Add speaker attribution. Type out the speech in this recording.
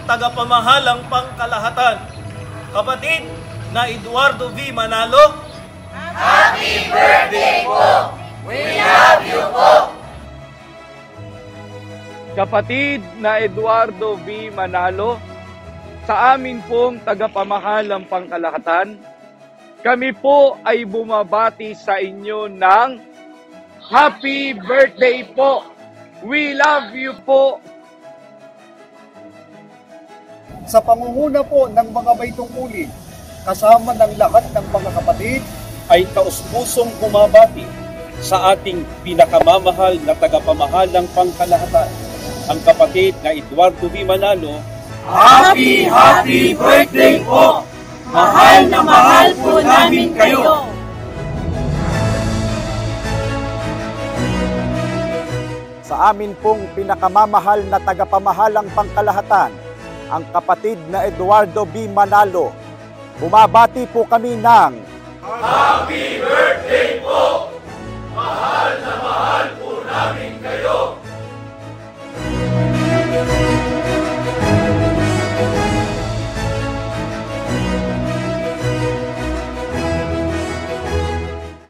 Speaker 1: tagapamahalang pangkalahatan, kapatid na Eduardo V. Manalo.
Speaker 2: Happy birthday po! We love you po!
Speaker 3: Kapatid na Eduardo V. Manalo, sa amin pong tagapamahalang pangkalahatan, kami po ay bumabati sa inyo ng Happy Birthday po! We love you po!
Speaker 4: Sa pangunguna po ng mga may tungkulin, kasama ng lahat ng mga kapatid,
Speaker 5: ay taus-pusong bumabati sa ating pinakamamahal na tagapamahalang pangkalahatan, ang kapatid na Eduardo V. Manalo.
Speaker 2: Happy birthday po! Mahal na mahal po namin kayo!
Speaker 4: sa amin pong pinakamamahal na tagapamahalang pangkalahatan, ang kapatid na Eduardo V. Manalo, bumabati po kami ng
Speaker 2: Happy